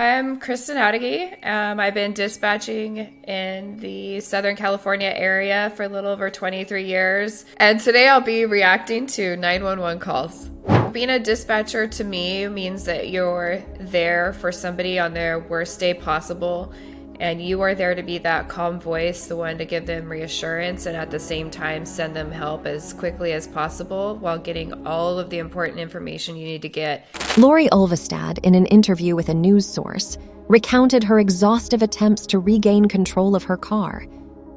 I'm Kristen Hadigi. I've been dispatching in the Southern California area for a little over 23 years. And today I'll be reacting to 911 calls. Being a dispatcher to me means that you're there for somebody on their worst day possible. And you are there to be that calm voice, the one to give them reassurance and at the same time send them help as quickly as possible while getting all of the important information you need to get. Lori Ulvestad, in an interview with a news source, recounted her exhaustive attempts to regain control of her car.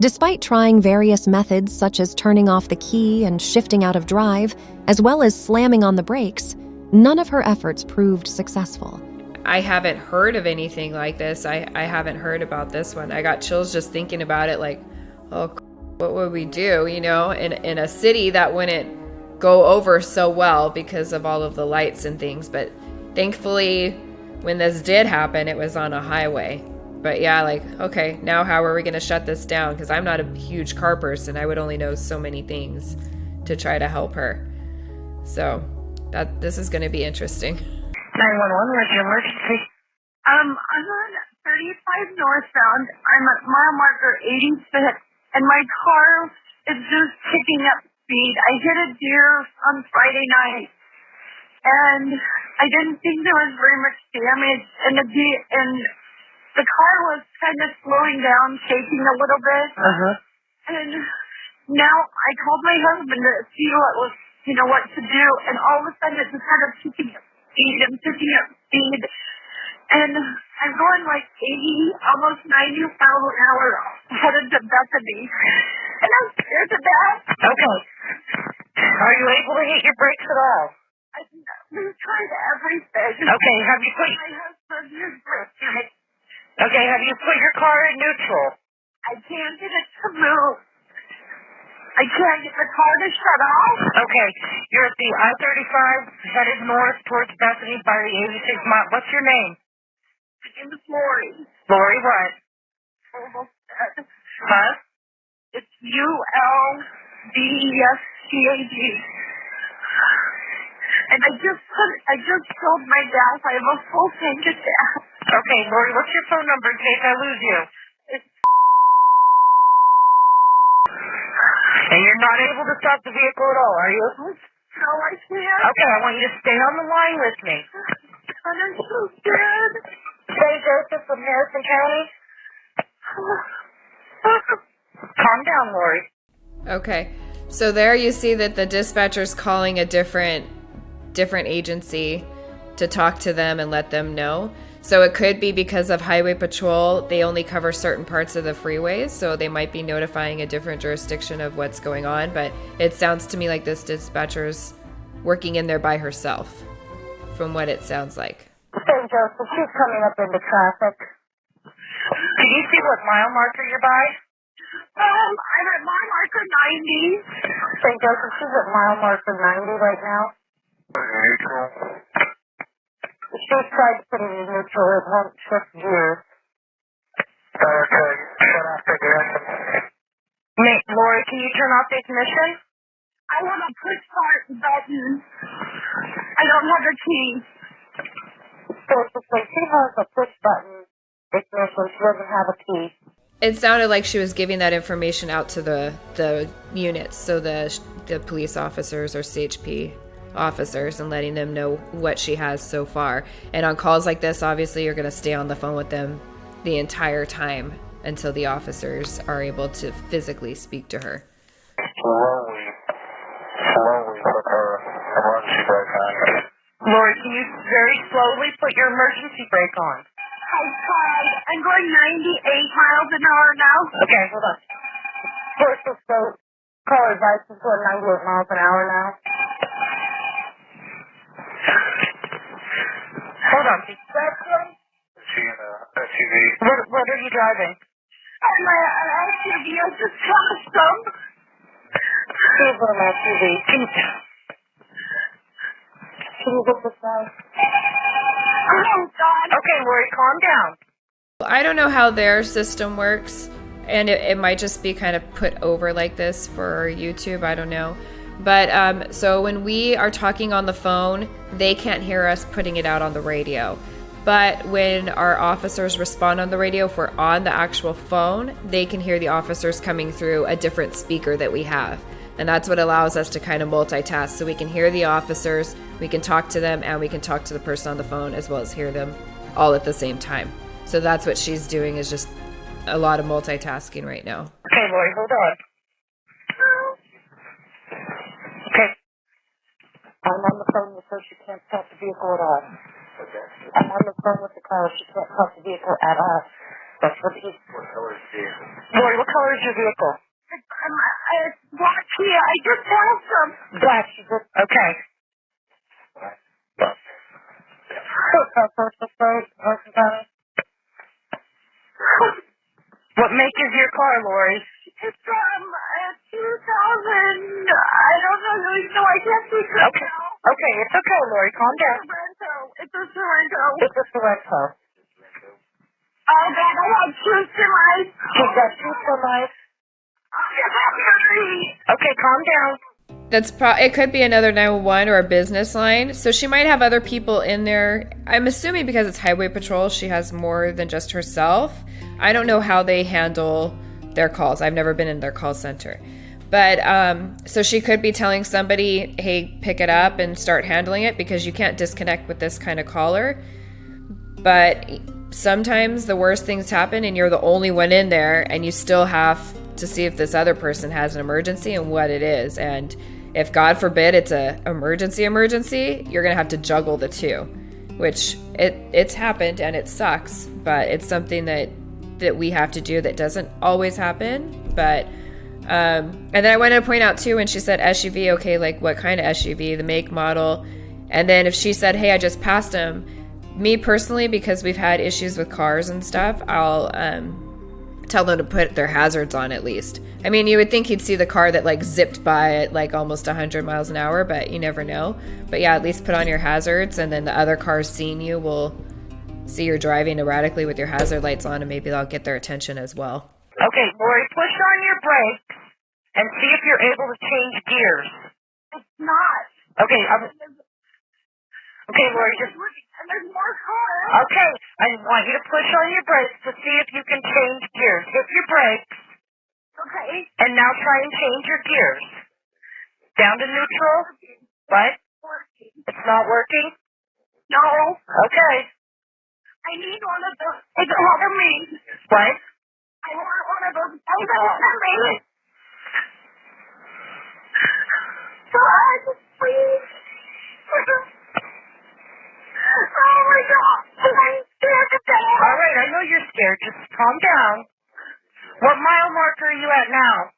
Despite trying various methods such as turning off the key and shifting out of drive, as well as slamming on the brakes, none of her efforts proved successful. I haven't heard of anything like this. I haven't heard about this one. I got chills just thinking about it, like, oh, what would we do, in a city that wouldn't go over so well because of all of the lights and things. But thankfully, when this did happen, it was on a highway. But yeah, like, okay, now how are we going to shut this down? Because I'm not a huge car person. I would only know so many things to try to help her. So this is going to be interesting. 911, where's your emergency? I'm on 35 northbound. I'm at mile marker 86, and my car is just picking up speed. I hit a deer on Friday night, and I didn't think there was very much damage, and the car was kind of slowing down, shaking a little bit. And now I called my husband to see what to do, and all of a sudden it just started picking up speed and picking up speed, and I'm going like 80, almost 90 miles an hour headed to Bethany, and I'm scared to death. Okay. Are you able to hit your brakes at all? We've tried everything. Okay, have you put... My husband is breaking. Okay, have you put your car in neutral? I can't get it to move. I can't get the car to shut off. Okay, you're at the I-35 headed north towards Bethany by the 86 mile. What's your name? My name is Lori. Lori what? Ulvestad. Huh? It's Ulvestad. And I just filled my gas. I have a full tank of gas. Okay, Lori, what's your phone number in case I lose you? And you're not able to stop the vehicle at all, are you? No, I can't. Okay, I want you to stay on the line with me. And I'm so scared. Say Joseph from Harrison County. Calm down, Lori. Okay, so there you see that the dispatcher's calling a different agency to talk to them and let them know. So it could be because of highway patrol, they only cover certain parts of the freeways, so they might be notifying a different jurisdiction of what's going on, but it sounds to me like this dispatcher's working in there by herself, from what it sounds like. St. Joseph, she's coming up into traffic. Can you see what mile marker you're by? I'm at mile marker 90. St. Joseph, she's at mile marker 90 right now. Neutral. She's tried to put it in neutral. It won't shift gears. Okay, turn off the ignition. Lori, can you turn off the ignition? I want a push start button. I don't have a key. So it's just like she has a push button ignition. She doesn't have a key. It sounded like she was giving that information out to the units, so the police officers or CHP officers, and letting them know what she has so far. And on calls like this, obviously you're going to stay on the phone with them the entire time until the officers are able to physically speak to her. Slowly put her emergency brake on. Lori, can you very slowly put your emergency brake on? I tried. I'm going 98 miles an hour now. Okay, hold on. First, let's go. Caller advice is going 98 miles an hour now. Hold on. Is she in a SUV? What are you driving? I'm an SUV. I just crashed them. She's in an SUV. Can you get this guy? Oh, God. Okay, Lori, calm down. I don't know how their system works, and it might just be kind of put over like this for YouTube. I don't know. But so when we are talking on the phone, they can't hear us putting it out on the radio. But when our officers respond on the radio, if we're on the actual phone, they can hear the officers coming through a different speaker that we have. And that's what allows us to kind of multitask. So we can hear the officers, we can talk to them, and we can talk to the person on the phone as well as hear them all at the same time. So that's what she's doing, is just a lot of multitasking right now. Okay, Lori, hold on. Okay. I'm on the phone with her. She can't stop the vehicle at all. Okay. I'm on the phone with the car. She can't stop the vehicle at all. That's what he's... What color is the vehicle? Lori, what color is your vehicle? It's black here. I just want some. Black. She's okay. What make is your car, Lori? It's 2000. I don't know. No, I can't see it Okay. now. Okay, it's okay, Lori. Calm down. It's a Sorrento. It's a Sorrento. Oh, God, I had two semis. She's got two semis. Okay, calm down. It could be another 911 or a business line. So she might have other people in there. I'm assuming because it's highway patrol, she has more than just herself. I don't know how they handle their calls. I've never been in their call center. But so she could be telling somebody, hey, pick it up and start handling it, because you can't disconnect with this kind of caller. But sometimes the worst things happen and you're the only one in there, and you still have to see if this other person has an emergency and what it is. And if, God forbid, it's a emergency, you're going to have to juggle the two, which it's happened and it sucks, but it's something that we have to do that doesn't always happen. But and then I wanted to point out too, when she said SUV, okay, like what kind of SUV, the make, model. And then if she said, hey, I just passed him, me personally, because we've had issues with cars and stuff, I'll tell them to put their hazards on at least. I mean, you would think he'd see the car that like zipped by at like almost 100 miles an hour, but you never know. But yeah, at least put on your hazards, and then the other cars seeing you will see you're driving erratically with your hazard lights on, and maybe that'll get their attention as well. Okay, Lori, push on your brakes and see if you're able to change gears. It's not. Okay, okay, Lori, just... And there's more cars. Okay, I want you to push on your brakes to see if you can change gears. Hit your brakes. Okay. And now try and change your gears. Down to neutral. What? It's not working? No. Okay. I need one of those. It's over me. What? I want one of those. I don't want me. God, please. Oh my God. I'm scared to death. All right, I know you're scared. Just calm down. What mile marker are you at now?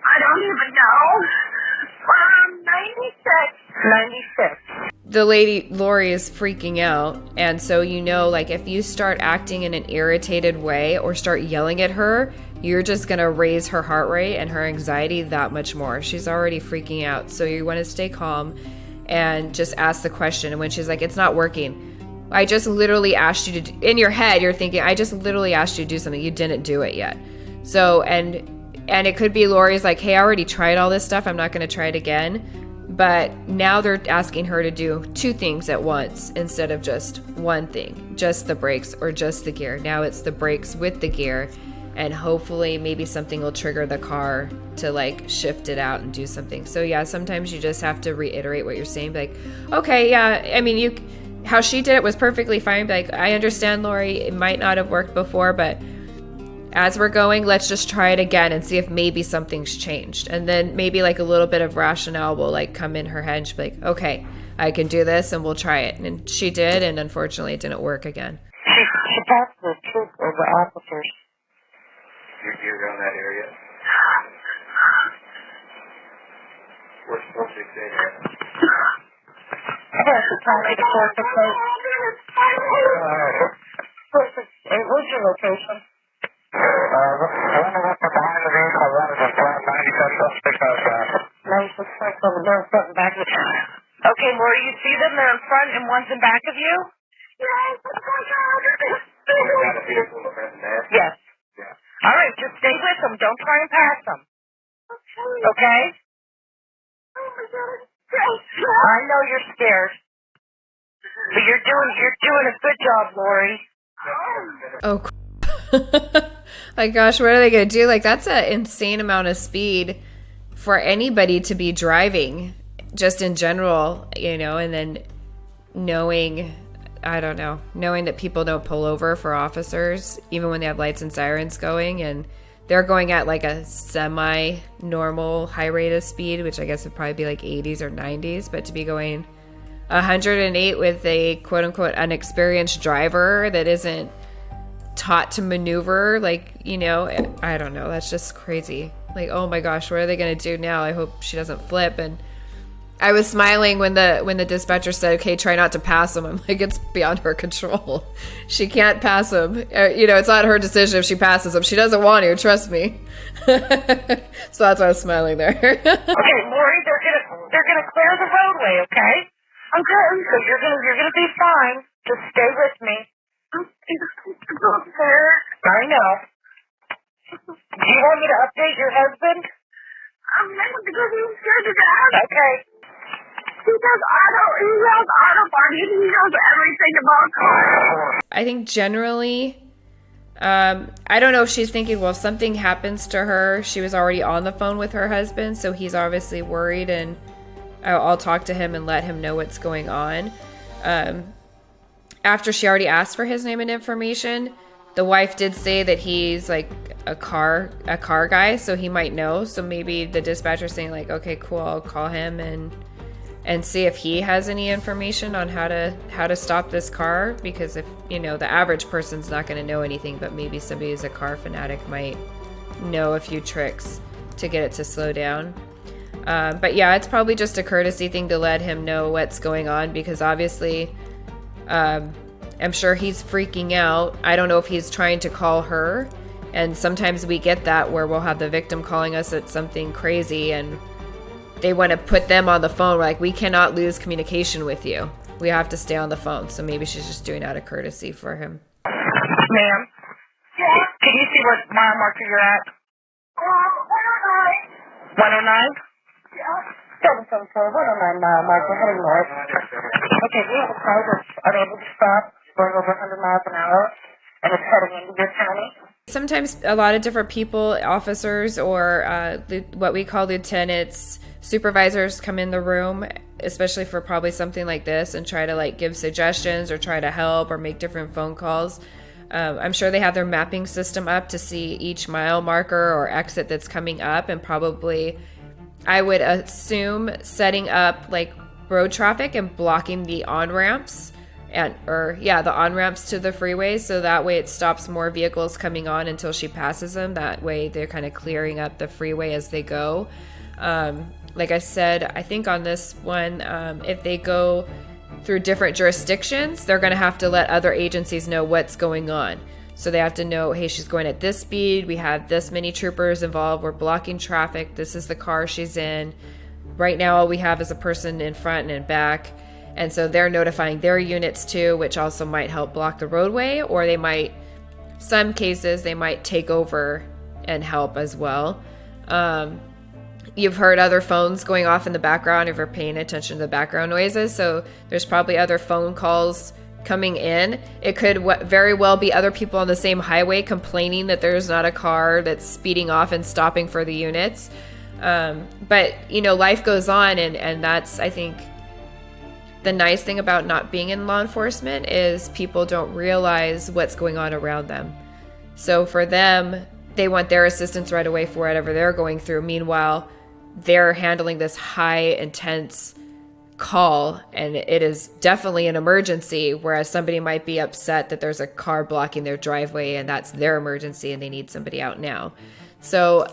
I don't even know. 96. 96. The lady, Lori, is freaking out. And so, like if you start acting in an irritated way or start yelling at her, you're just going to raise her heart rate and her anxiety that much more. She's already freaking out. So you want to stay calm and just ask the question. And when she's like, it's not working, I just literally asked you to in your head, you're thinking, I just literally asked you to do something. You didn't do it yet. So, and it could be Lori's like, hey, I already tried all this stuff. I'm not going to try it again. But now they're asking her to do two things at once instead of just one thing, just the brakes or just the gear. Now it's the brakes with the gear, and hopefully maybe something will trigger the car to like shift it out and do something. So yeah, sometimes you just have to reiterate what you're saying. Be like, okay, yeah, I mean, how she did it was perfectly fine. Be like, I understand, Lori, it might not have worked before, but as we're going, let's just try it again and see if maybe something's changed. And then maybe like a little bit of rationale will like come in her head, and she'll be like, okay, I can do this and we'll try it. And she did, and unfortunately it didn't work again. She passed the troop or the officers. You're around that area? Where's 468 at? Yes, it's on the 468. Where's your location? I wonder what the behind the vehicle runs in front of 96 over there in front and back of you. Okay, Lori, you see them? They're in front and one's in back of you? Got a vehicle around there? Yes. Yeah. All right, just stay with them. Don't try and pass them. Okay? I know you're scared. But you're doing a good job, Lori. Oh, my gosh, what are they going to do? Like, that's an insane amount of speed for anybody to be driving, just in general, you know, and then knowing that people don't pull over for officers, even when they have lights and sirens going, and they're going at like a semi-normal high rate of speed, which I guess would probably be like 80s or 90s, but to be going 108 with a quote-unquote unexperienced driver that isn't taught to maneuver, like, you know, I don't know, that's just crazy. Like, oh my gosh, what are they going to do now? I hope she doesn't flip. And I was smiling when the dispatcher said, okay, try not to pass him. I'm like, it's beyond her control. She can't pass him. You know, it's not her decision if she passes him. She doesn't want to, trust me. So that's why I was smiling there. Okay, Lori, they're gonna clear the roadway, okay? Okay. So you're gonna be fine. Just stay with me. I know. Do you want me to update your husband? Okay. He does auto party. He knows everything about cars. I think generally, I don't know if she's thinking, well, if something happens to her, she was already on the phone with her husband, so he's obviously worried, and I'll talk to him and let him know what's going on. After she already asked for his name and information, the wife did say that he's like a car guy, so he might know. So maybe the dispatcher's saying like, okay, cool, I'll call him and see if he has any information on how to stop this car, because if, you know, the average person's not going to know anything, but maybe somebody who's a car fanatic might know a few tricks to get it to slow down. But yeah, it's probably just a courtesy thing to let him know what's going on, because obviously I'm sure he's freaking out. I don't know if he's trying to call her, and sometimes we get that where we'll have the victim calling us at something crazy and they want to put them on the phone. We're like, we cannot lose communication with you. We have to stay on the phone. So maybe she's just doing out of courtesy for him. Ma'am? Yeah? Can you see what mile marker you're at? 109. 109? Yeah. 774, 109 mile marker, heading north. Okay, we have a car that's unable to stop, going over 100 miles an hour, and it's heading into your county. Sometimes a lot of different people, officers or what we call lieutenants, supervisors come in the room, especially for probably something like this, and try to like give suggestions or try to help or make different phone calls. I'm sure they have their mapping system up to see each mile marker or exit that's coming up, and probably, I would assume, setting up like road traffic and blocking the on-ramps the on-ramps to the freeway, so that way it stops more vehicles coming on until she passes them. That way they're kind of clearing up the freeway as they go. Like I said, I think on this one, if they go through different jurisdictions, they're going to have to let other agencies know what's going on. So they have to know, hey, she's going at this speed. We have this many troopers involved. We're blocking traffic. This is the car she's in. Right now, all we have is a person in front and in back. And so they're notifying their units too, which also might help block the roadway, or they might, some cases, they might take over and help as well. You've heard other phones going off in the background if you're paying attention to the background noises. So there's probably other phone calls coming in. It could very well be other people on the same highway complaining that there's not a car that's speeding off and stopping for the units. But, you know, life goes on, and that's, I think, the nice thing about not being in law enforcement is people don't realize what's going on around them. So for them, they want their assistance right away for whatever they're going through. Meanwhile, they're handling this high, intense call, and it is definitely an emergency, whereas somebody might be upset that there's a car blocking their driveway and that's their emergency and they need somebody out now. So,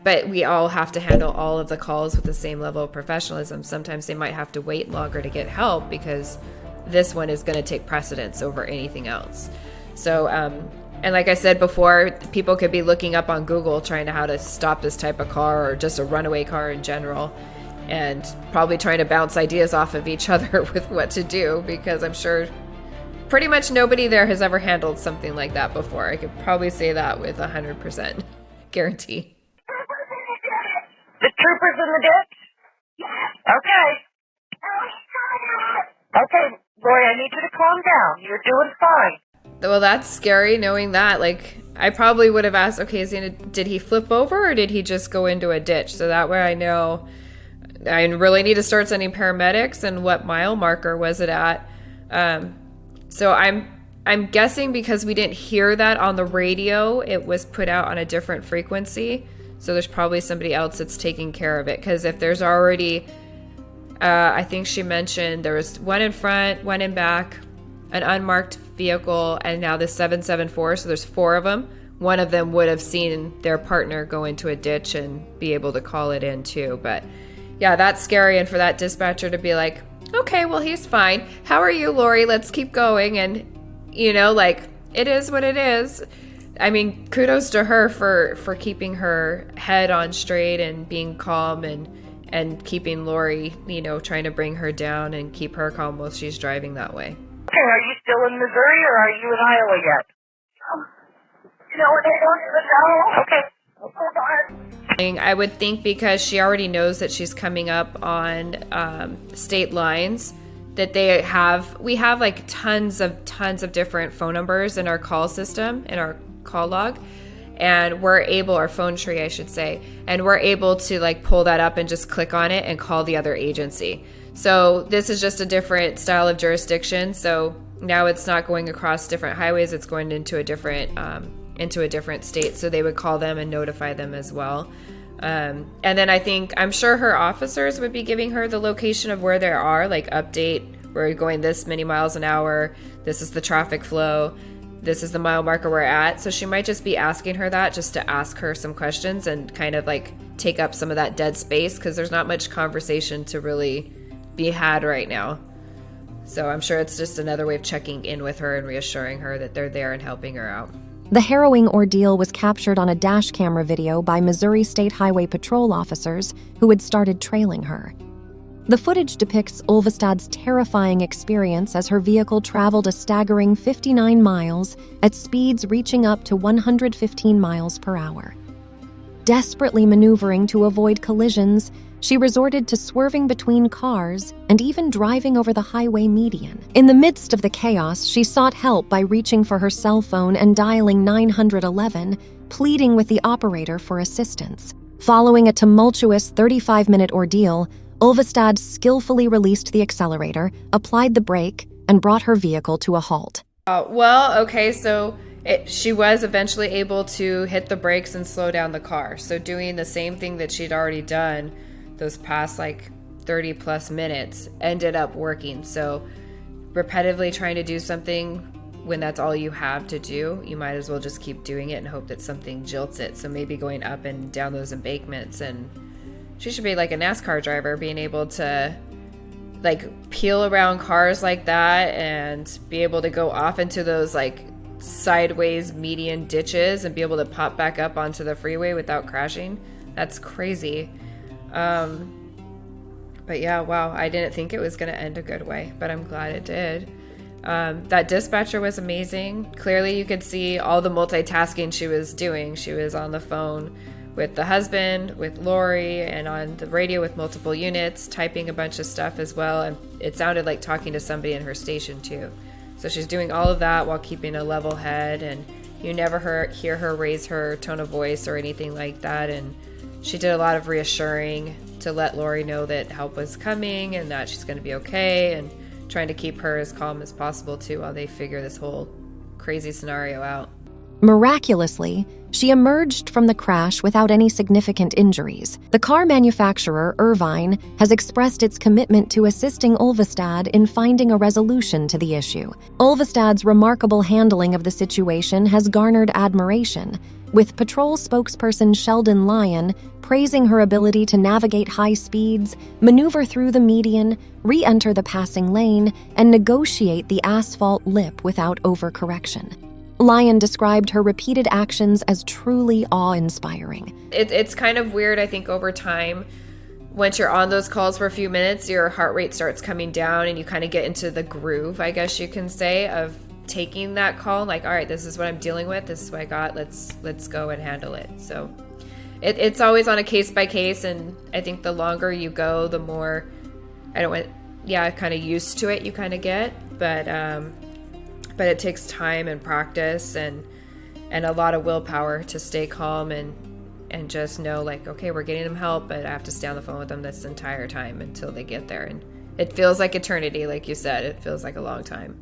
but we all have to handle all of the calls with the same level of professionalism. Sometimes they might have to wait longer to get help because this one is going to take precedence over anything else. So, and like I said before, people could be looking up on Google trying to how to stop this type of car or just a runaway car in general, and probably trying to bounce ideas off of each other with what to do, because I'm sure pretty much nobody there has ever handled something like that before. I could probably say that with 100% guarantee. The troopers in the ditch? Okay. Okay, Lori, I need you to calm down. You're doing fine. Well, that's scary knowing that. Like, I probably would have asked, okay, did he flip over or did he just go into a ditch? So that way I know I really need to start sending paramedics, and what mile marker was it at? So I'm guessing because we didn't hear that on the radio, it was put out on a different frequency. So there's probably somebody else that's taking care of it. Because if there's already, I think she mentioned there was one in front, one in back, an unmarked vehicle, and now the 774. So there's 4 of them. One of them would have seen their partner go into a ditch and be able to call it in too. But yeah, that's scary. And for that dispatcher to be like, okay, well, he's fine. How are you, Lori? Let's keep going. And, you know, like, it is what it is. I mean, kudos to her for keeping her head on straight and being calm and keeping Lori, you know, trying to bring her down and keep her calm while she's driving that way. Okay, are you still in Missouri or are you in Iowa yet? You know, they don't even know. Okay. Hold on. I would think because she already knows that she's coming up on state lines, that we have like tons of different phone numbers in our call system, in our call log, and our phone tree, I should say, and we're able to like pull that up and just click on it and call the other agency. So this is just a different style of jurisdiction. So now it's not going across different highways; it's going into a different state. So they would call them and notify them as well. And then I'm sure her officers would be giving her the location of where they are, like update, we're going this many miles an hour. This is the traffic flow. This is the mile marker we're at. So she might just be asking her that just to ask her some questions and kind of like take up some of that dead space, because there's not much conversation to really be had right now. So I'm sure it's just another way of checking in with her and reassuring her that they're there and helping her out. The harrowing ordeal was captured on a dash camera video by Missouri State Highway Patrol officers who had started trailing her. The footage depicts Ulvestad's terrifying experience as her vehicle traveled a staggering 59 miles at speeds reaching up to 115 miles per hour. Desperately maneuvering to avoid collisions, she resorted to swerving between cars and even driving over the highway median. In the midst of the chaos, she sought help by reaching for her cell phone and dialing 911, pleading with the operator for assistance. Following a tumultuous 35-minute ordeal, Ulvestad skillfully released the accelerator, applied the brake, and brought her vehicle to a halt. She was eventually able to hit the brakes and slow down the car. So doing the same thing that she'd already done those past 30 plus minutes ended up working. So repetitively trying to do something when that's all you have to do, you might as well just keep doing it and hope that something jilts it. So maybe going up and down those embankments, and she should be like a NASCAR driver, being able to peel around cars like that and be able to go off into those sideways median ditches and be able to pop back up onto the freeway without crashing. That's crazy. But yeah, wow, I didn't think it was going to end a good way, but I'm glad it did. That dispatcher was amazing. Clearly you could see all the multitasking she was doing. She was on the phone with the husband, with Lori, and on the radio with multiple units, typing a bunch of stuff as well. And it sounded like talking to somebody in her station too. So she's doing all of that while keeping a level head, and you never hear her raise her tone of voice or anything like that. And she did a lot of reassuring to let Lori know that help was coming and that she's going to be okay, and trying to keep her as calm as possible too while they figure this whole crazy scenario out. Miraculously, she emerged from the crash without any significant injuries. The car manufacturer, Irvine, has expressed its commitment to assisting Ulvestad in finding a resolution to the issue. Ulvestad's remarkable handling of the situation has garnered admiration, with patrol spokesperson Sheldon Lyon praising her ability to navigate high speeds, maneuver through the median, re-enter the passing lane, and negotiate the asphalt lip without overcorrection. Lyon described her repeated actions as truly awe-inspiring. It's kind of weird, I think, over time. Once you're on those calls for a few minutes, your heart rate starts coming down and you kind of get into the groove, I guess you can say, of taking that call. Like, all right, this is what I'm dealing with. This is what I got. Let's go and handle it. So it's always on a case by case. And I think the longer you go, the more, yeah, kind of used to it, you kind of get, but it takes time and practice and a lot of willpower to stay calm and just know, like, okay, we're getting them help, but I have to stay on the phone with them this entire time until they get there. And it feels like eternity, like you said. It feels like a long time.